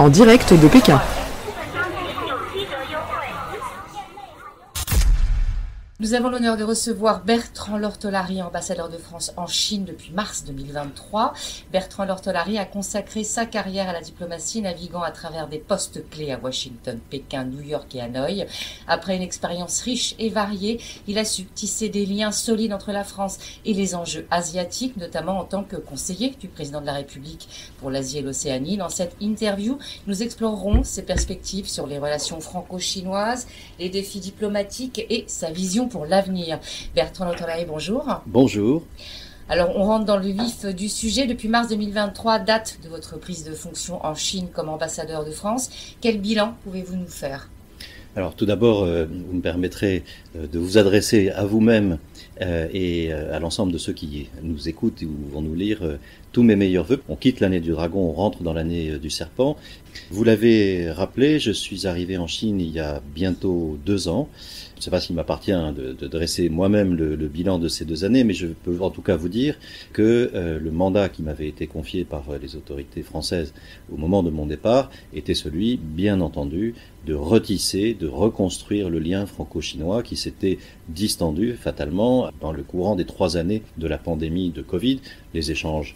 en direct de Pékin. Nous avons l'honneur de recevoir Bertrand Lortolari, ambassadeur de France en Chine depuis mars 2023. Bertrand Lortolari a consacré sa carrière à la diplomatie, naviguant à travers des postes clés à Washington, Pékin, New York et Hanoï. Après une expérience riche et variée, il a su tisser des liens solides entre la France et les enjeux asiatiques, notamment en tant que conseiller du président de la République pour l'Asie et l'Océanie. Dans cette interview, nous explorerons ses perspectives sur les relations franco-chinoises, les défis diplomatiques et sa vision pour l'avenir. Bertrand Lortolari, bonjour. Bonjour. Alors, on rentre dans le vif du sujet. Depuis mars 2023, date de votre prise de fonction en Chine comme ambassadeur de France. Quel bilan pouvez-vous nous faire ? Alors, tout d'abord, vous me permettrez de vous adresser à vous-même et à l'ensemble de ceux qui nous écoutent ou vont nous lire tous mes meilleurs vœux. On quitte l'année du dragon, on rentre dans l'année du serpent. Vous l'avez rappelé, je suis arrivé en Chine il y a bientôt 2 ans. Je ne sais pas s'il m'appartient de dresser moi-même le bilan de ces 2 années, mais je peux en tout cas vous dire que le mandat qui m'avait été confié par les autorités françaises au moment de mon départ était celui, bien entendu, de retisser, de reconstruire le lien franco-chinois qui s'était distendu fatalement dans le courant des 3 années de la pandémie de Covid. Les échanges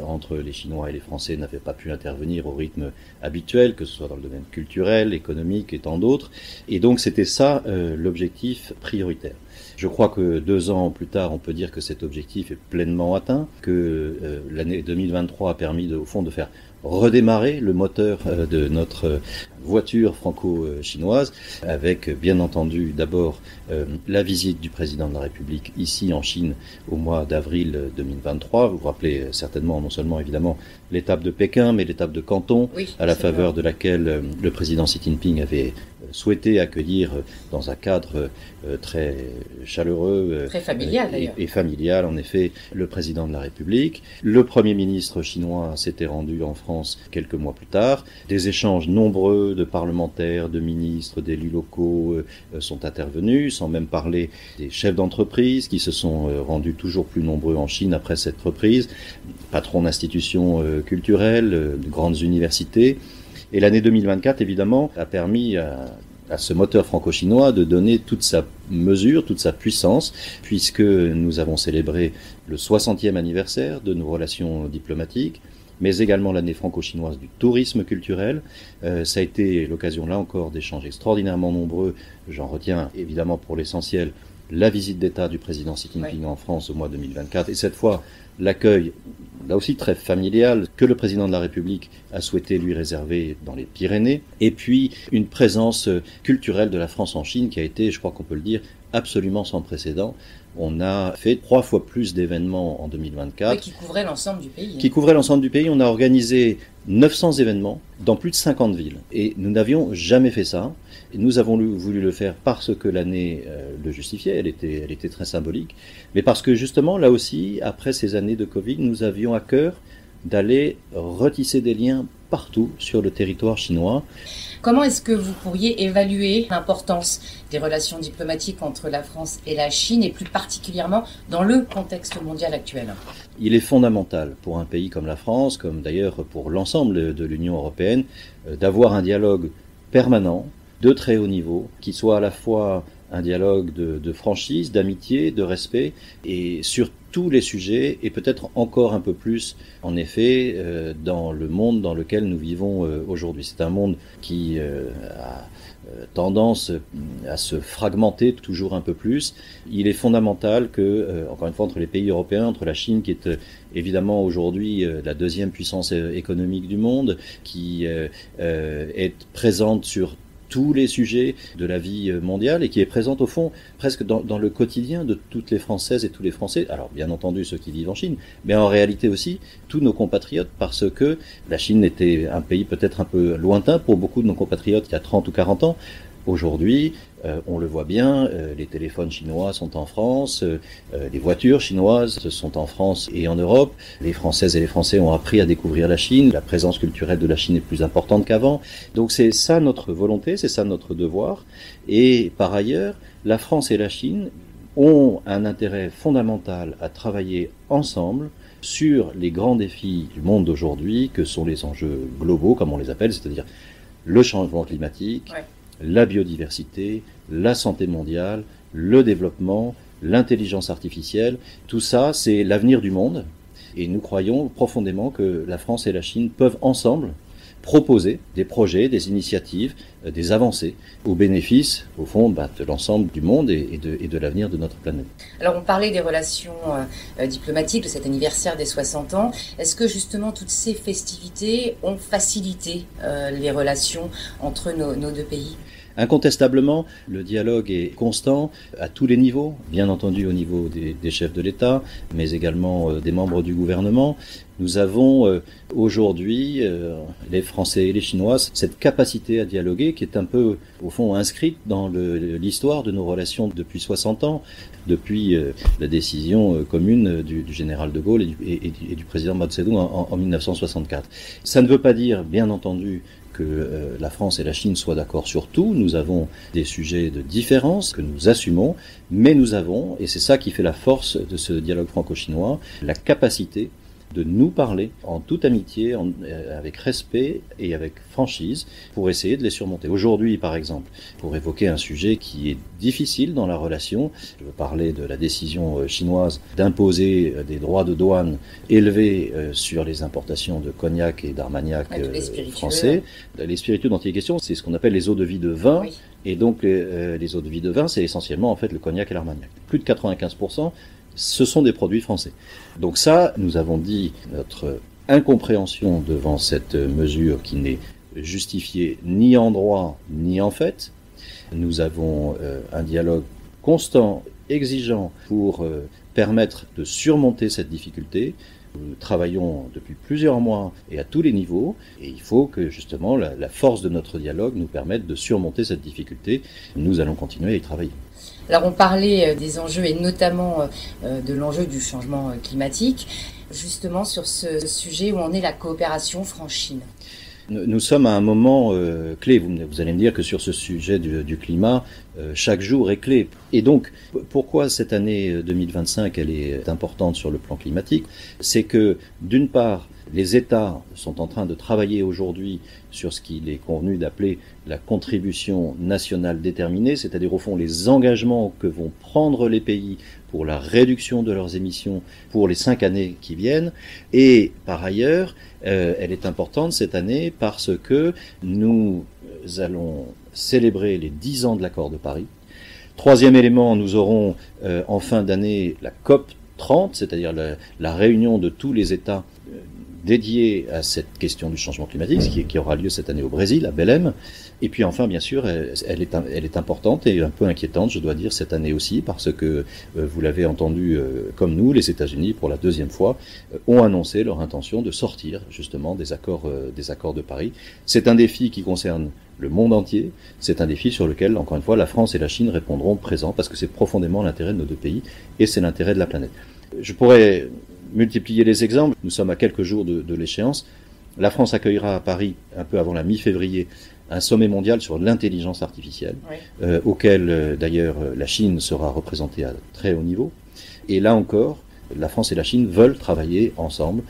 entre les Chinois et les Français n'avaient pas pu intervenir au rythme habituel, que ce soit dans le domaine culturel, économique et tant d'autres. Et donc c'était ça l'objectif prioritaire. Je crois que 2 ans plus tard, on peut dire que cet objectif est pleinement atteint, que l'année 2023 a permis au fond de faire redémarrer le moteur de notre voiture franco-chinoise, avec bien entendu d'abord la visite du président de la République ici en Chine au mois d'avril 2023. Vous vous rappelez certainement non seulement évidemment l'étape de Pékin, mais l'étape de Canton, oui, à la faveur de laquelle le président Xi Jinping avait souhaité accueillir dans un cadre très chaleureux, très familial d'ailleurs, et familial en effet, le président de la République. Le Premier ministre chinois s'était rendu en France quelques mois plus tard. Des échanges nombreux de parlementaires, de ministres, d'élus locaux sont intervenus, sans même parler des chefs d'entreprise qui se sont rendus toujours plus nombreux en Chine après cette reprise, patrons d'institutions culturelles, de grandes universités. Et l'année 2024, évidemment, a permis à ce moteur franco-chinois de donner toute sa mesure, toute sa puissance, puisque nous avons célébré le 60e anniversaire de nos relations diplomatiques, mais également l'année franco-chinoise du tourisme culturel. Ça a été l'occasion, là encore, d'échanges extraordinairement nombreux. J'en retiens évidemment pour l'essentiel la visite d'État du président Xi Jinping en France au mois 2024, et cette fois l'accueil, là aussi très familial, que le président de la République a souhaité lui réserver dans les Pyrénées, et puis une présence culturelle de la France en Chine qui a été, je crois qu'on peut le dire, absolument sans précédent. On a fait 3 fois plus d'événements en 2024. Oui, qui couvraient l'ensemble du pays. Qui couvraient l'ensemble du pays. On a organisé 900 événements dans plus de 50 villes. Et nous n'avions jamais fait ça. Et nous avons voulu le faire parce que l'année le justifiait, elle était très symbolique. Mais parce que justement, là aussi, après ces années de Covid, nous avions à cœur d'aller retisser des liens partout sur le territoire chinois. Comment est-ce que vous pourriez évaluer l'importance des relations diplomatiques entre la France et la Chine, et plus particulièrement dans le contexte mondial actuel ? Il est fondamental pour un pays comme la France, comme d'ailleurs pour l'ensemble de l'Union européenne, d'avoir un dialogue permanent, de très haut niveau, qui soit à la fois un dialogue de franchise, d'amitié, de respect, et sur tous les sujets, et peut-être encore un peu plus, en effet, dans le monde dans lequel nous vivons aujourd'hui. C'est un monde qui a tendance à se fragmenter toujours un peu plus. Il est fondamental que, encore une fois, entre les pays européens, entre la Chine, qui est évidemment aujourd'hui la 2e puissance économique du monde, qui est présente sur tous les sujets de la vie mondiale et qui est présente au fond presque dans le quotidien de toutes les Françaises et tous les Français, alors bien entendu ceux qui vivent en Chine, mais en réalité aussi tous nos compatriotes, parce que la Chine était un pays peut-être un peu lointain pour beaucoup de nos compatriotes il y a 30 ou 40 ans. Aujourd'hui, on le voit bien, les téléphones chinois sont en France, les voitures chinoises sont en France et en Europe. Les Françaises et les Français ont appris à découvrir la Chine. La présence culturelle de la Chine est plus importante qu'avant. Donc c'est ça notre volonté, c'est ça notre devoir. Et par ailleurs, la France et la Chine ont un intérêt fondamental à travailler ensemble sur les grands défis du monde d'aujourd'hui, que sont les enjeux globaux, comme on les appelle, c'est-à-dire le changement climatique, la biodiversité, la santé mondiale, le développement, l'intelligence artificielle. Tout ça, c'est l'avenir du monde. Et nous croyons profondément que la France et la Chine peuvent ensemble proposer des projets, des initiatives, des avancées au bénéfice, au fond, de l'ensemble du monde et de l'avenir de notre planète. Alors, on parlait des relations diplomatiques, de cet anniversaire des 60 ans. Est-ce que justement toutes ces festivités ont facilité les relations entre nos deux pays ? Incontestablement, le dialogue est constant à tous les niveaux, bien entendu au niveau des chefs de l'État, mais également des membres du gouvernement. Nous avons aujourd'hui, les Français et les Chinois, cette capacité à dialoguer qui est un peu, au fond, inscrite dans l'histoire de nos relations depuis 60 ans, depuis la décision commune du général de Gaulle et du président Mao Tse-tung en 1964. Ça ne veut pas dire, bien entendu, que la France et la Chine soient d'accord sur tout. Nous avons des sujets de différence que nous assumons, mais nous avons, et c'est ça qui fait la force de ce dialogue franco-chinois, la capacité de nous parler en toute amitié, avec respect et avec franchise, pour essayer de les surmonter. Aujourd'hui, par exemple, pour évoquer un sujet qui est difficile dans la relation, je veux parler de la décision chinoise d'imposer des droits de douane élevés sur les importations de cognac et d'armagnac français. Les spiritueux dont il est question, c'est ce qu'on appelle les eaux de vie de vin. Oui. Et donc, les eaux de vie de vin, c'est essentiellement en fait le cognac et l'armagnac. Plus de 95%. Ce sont des produits français. Donc ça, nous avons dit notre incompréhension devant cette mesure qui n'est justifiée ni en droit ni en fait. Nous avons un dialogue constant, exigeant pour permettre de surmonter cette difficulté. Nous travaillons depuis plusieurs mois et à tous les niveaux, et il faut que justement la force de notre dialogue nous permette de surmonter cette difficulté. Nous allons continuer à y travailler. Alors on parlait des enjeux et notamment de l'enjeu du changement climatique, justement sur ce sujet où en est la coopération France-Chine. Nous sommes à un moment clé. Vous allez me dire que sur ce sujet du climat, chaque jour est clé. Et donc, pourquoi cette année 2025 elle est importante sur le plan climatique ? C'est que, d'une part, les États sont en train de travailler aujourd'hui sur ce qu'il est convenu d'appeler la contribution nationale déterminée, c'est-à-dire au fond les engagements que vont prendre les pays pour la réduction de leurs émissions pour les 5 années qui viennent. Et par ailleurs, elle est importante cette année parce que nous allons célébrer les 10 ans de l'accord de Paris. Troisième élément, nous aurons en fin d'année la COP 30, c'est-à-dire la réunion de tous les États dédiés à cette question du changement climatique, qui aura lieu cette année au Brésil, à Belém. Et puis enfin, bien sûr, elle est importante et un peu inquiétante, je dois dire, cette année aussi, parce que, vous l'avez entendu comme nous, les États-Unis, pour la deuxième fois, ont annoncé leur intention de sortir justement des accords de Paris. C'est un défi qui concerne le monde entier, c'est un défi sur lequel, encore une fois, la France et la Chine répondront présents, parce que c'est profondément l'intérêt de nos deux pays et c'est l'intérêt de la planète. Je pourrais multiplier les exemples. Nous sommes à quelques jours de l'échéance. La France accueillera à Paris, un peu avant la mi-février, un sommet mondial sur l'intelligence artificielle, oui. Auquel d'ailleurs la Chine sera représentée à très haut niveau. Et là encore, la France et la Chine veulent travailler ensemble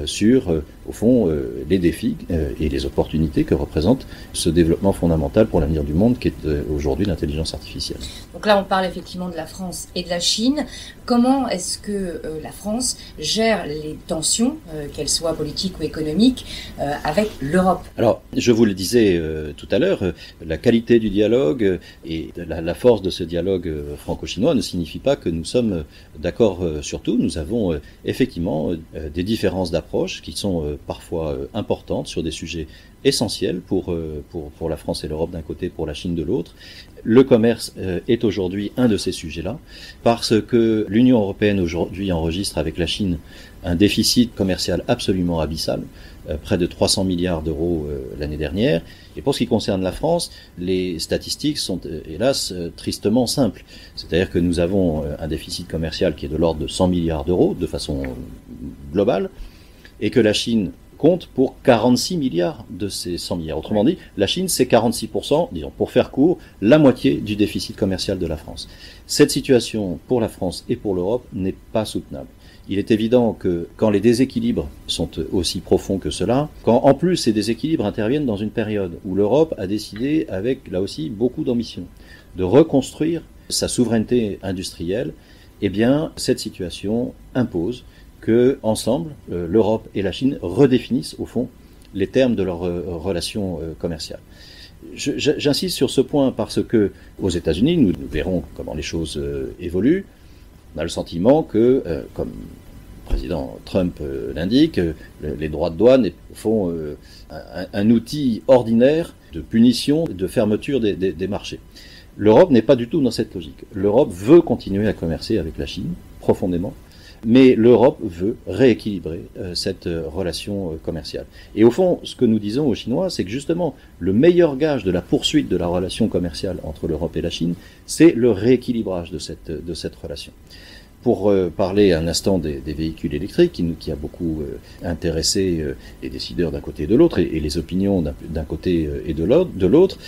sur, au fond, les défis et les opportunités que représente ce développement fondamental pour l'avenir du monde qui est aujourd'hui l'intelligence artificielle. Donc là, on parle effectivement de la France et de la Chine. Comment est-ce que la France gère les tensions, qu'elles soient politiques ou économiques, avec l'Europe ? Alors, je vous le disais tout à l'heure, la qualité du dialogue et la force de ce dialogue franco-chinois ne signifie pas que nous sommes d'accord sur tout. Nous avons effectivement des différences d'approche qui sont parfois importantes sur des sujets essentiels pour la France et l'Europe d'un côté, pour la Chine de l'autre. Le commerce est aujourd'hui un de ces sujets-là, parce que l'Union européenne aujourd'hui enregistre avec la Chine un déficit commercial absolument abyssal, près de 300 milliards d'euros l'année dernière. Et pour ce qui concerne la France, les statistiques sont hélas tristement simples. C'est-à-dire que nous avons un déficit commercial qui est de l'ordre de 100 milliards d'euros de façon globale, et que la Chine compte pour 46 milliards de ces 100 milliards. Autrement dit, la Chine, c'est 46%, disons, pour faire court, la moitié du déficit commercial de la France. Cette situation, pour la France et pour l'Europe, n'est pas soutenable. Il est évident que quand les déséquilibres sont aussi profonds que cela, quand en plus ces déséquilibres interviennent dans une période où l'Europe a décidé, avec là aussi beaucoup d'ambition, de reconstruire sa souveraineté industrielle, eh bien cette situation impose que ensemble l'Europe et la Chine redéfinissent au fond les termes de leurs relations commerciales. J'insiste sur ce point parce que aux États-Unis, nous verrons comment les choses évoluent. On a le sentiment que, comme le président Trump l'indique, les droits de douane font un outil ordinaire de punition, de fermeture des marchés. L'Europe n'est pas du tout dans cette logique. L'Europe veut continuer à commercer avec la Chine, profondément, mais l'Europe veut rééquilibrer cette relation commerciale. Et au fond, ce que nous disons aux Chinois, c'est que justement, le meilleur gage de la poursuite de la relation commerciale entre l'Europe et la Chine, c'est le rééquilibrage de cette relation. Pour parler un instant des véhicules électriques, qui a beaucoup intéressé les décideurs d'un côté et de l'autre, et les opinions d'un côté et de l'autre,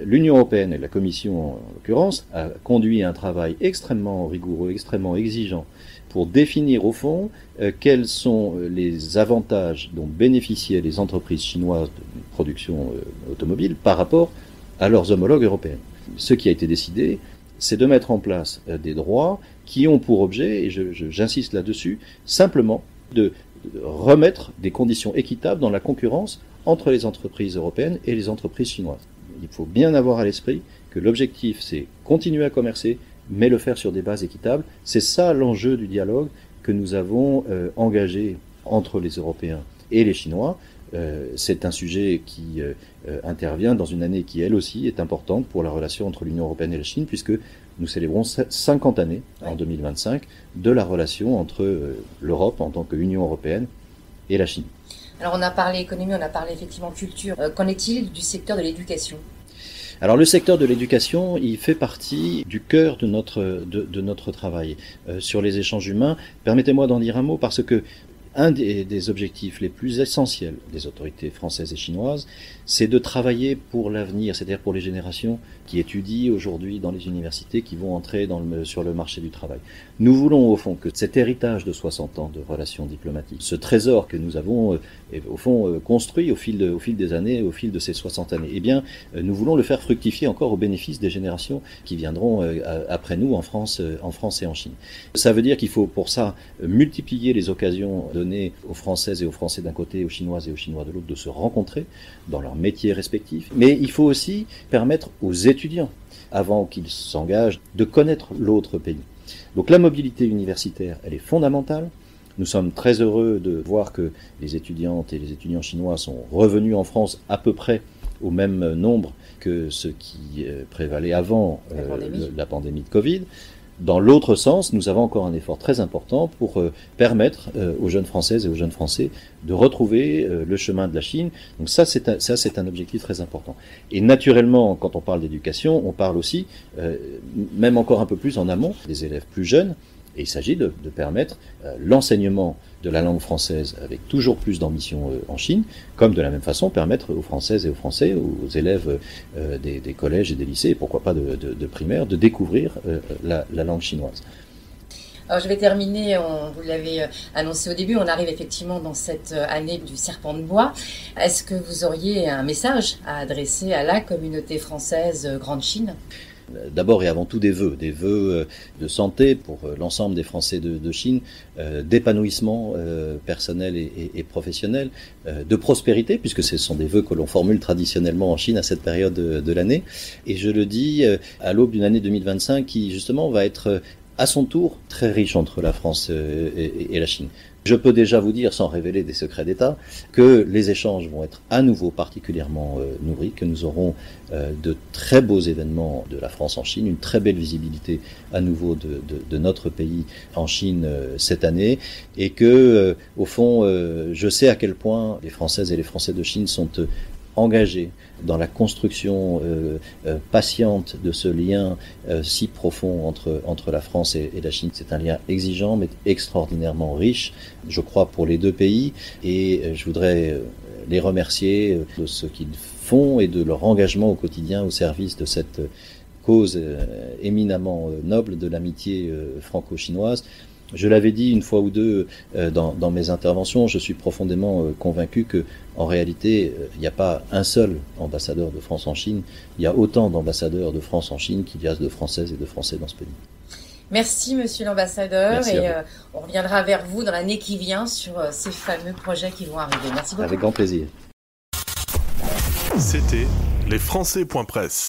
l'Union européenne et la Commission, en l'occurrence, a conduit un travail extrêmement rigoureux, extrêmement exigeant, pour définir au fond quels sont les avantages dont bénéficiaient les entreprises chinoises de production automobile par rapport à leurs homologues européennes. Ce qui a été décidé, c'est de mettre en place des droits qui ont pour objet, et j'insiste là-dessus, simplement de remettre des conditions équitables dans la concurrence entre les entreprises européennes et les entreprises chinoises. Il faut bien avoir à l'esprit que l'objectif, c'est continuer à commercer, mais le faire sur des bases équitables. C'est ça l'enjeu du dialogue que nous avons engagé entre les Européens et les Chinois. C'est un sujet qui intervient dans une année qui, elle aussi, est importante pour la relation entre l'Union européenne et la Chine, puisque nous célébrons 50 années, en 2025, de la relation entre l'Europe en tant qu'Union européenne et la Chine. Alors on a parlé économie, on a parlé effectivement culture. Qu'en est-il du secteur de l'éducation ? Alors le secteur de l'éducation, il fait partie du cœur de notre travail sur les échanges humains. Permettez-moi d'en dire un mot parce que un des objectifs les plus essentiels des autorités françaises et chinoises, c'est de travailler pour l'avenir, c'est-à-dire pour les générations qui étudient aujourd'hui dans les universités, qui vont entrer sur le marché du travail. Nous voulons au fond que cet héritage de 60 ans de relations diplomatiques, ce trésor que nous avons au fond construit au fil des années, au fil de ces 60 années, eh bien nous voulons le faire fructifier encore au bénéfice des générations qui viendront après nous en France et en Chine. Ça veut dire qu'il faut pour ça multiplier les occasions données aux Françaises et aux Français d'un côté, aux Chinoises et aux Chinois de l'autre de se rencontrer dans leurs métiers respectifs. Mais il faut aussi permettre aux étudiants, avant qu'ils s'engagent, de connaître l'autre pays. Donc la mobilité universitaire, elle est fondamentale. Nous sommes très heureux de voir que les étudiantes et les étudiants chinois sont revenus en France à peu près au même nombre que ce qui prévalait avant la pandémie de Covid. Dans l'autre sens, nous avons encore un effort très important pour permettre aux jeunes Françaises et aux jeunes Français de retrouver le chemin de la Chine. Donc ça, c'est un objectif très important. Et naturellement, quand on parle d'éducation, on parle aussi, même encore un peu plus en amont, des élèves plus jeunes. Et il s'agit de permettre l'enseignement de la langue française avec toujours plus d'ambition en Chine, comme de la même façon permettre aux Françaises et aux Français, aux élèves des collèges et des lycées, et pourquoi pas de primaire, de découvrir la langue chinoise. Alors je vais terminer, vous l'avez annoncé au début, on arrive effectivement dans cette année du serpent de bois. Est-ce que vous auriez un message à adresser à la communauté française Grande Chine ? D'abord et avant tout des vœux de santé pour l'ensemble des Français de Chine, d'épanouissement personnel et professionnel, de prospérité, puisque ce sont des vœux que l'on formule traditionnellement en Chine à cette période de l'année. Et je le dis à l'aube d'une année 2025 qui justement va être à son tour très riche entre la France et la Chine. Je peux déjà vous dire, sans révéler des secrets d'État, que les échanges vont être à nouveau particulièrement nourris, que nous aurons de très beaux événements de la France en Chine, une très belle visibilité à nouveau de notre pays en Chine cette année, et que, au fond, je sais à quel point les Françaises et les Français de Chine sont engagés dans la construction patiente de ce lien si profond entre la France et la Chine. C'est un lien exigeant mais extraordinairement riche, je crois, pour les deux pays, et je voudrais les remercier de ce qu'ils font et de leur engagement au quotidien au service de cette cause éminemment noble de l'amitié franco-chinoise. Je l'avais dit une fois ou deux dans mes interventions, je suis profondément convaincu que, en réalité, il n'y a pas un seul ambassadeur de France en Chine, il y a autant d'ambassadeurs de France en Chine qu'il y a de Françaises et de Français dans ce pays. Merci, monsieur l'ambassadeur. Merci et on reviendra vers vous dans l'année qui vient sur ces fameux projets qui vont arriver. Merci beaucoup. Avec grand plaisir. C'était lesfrançais.press.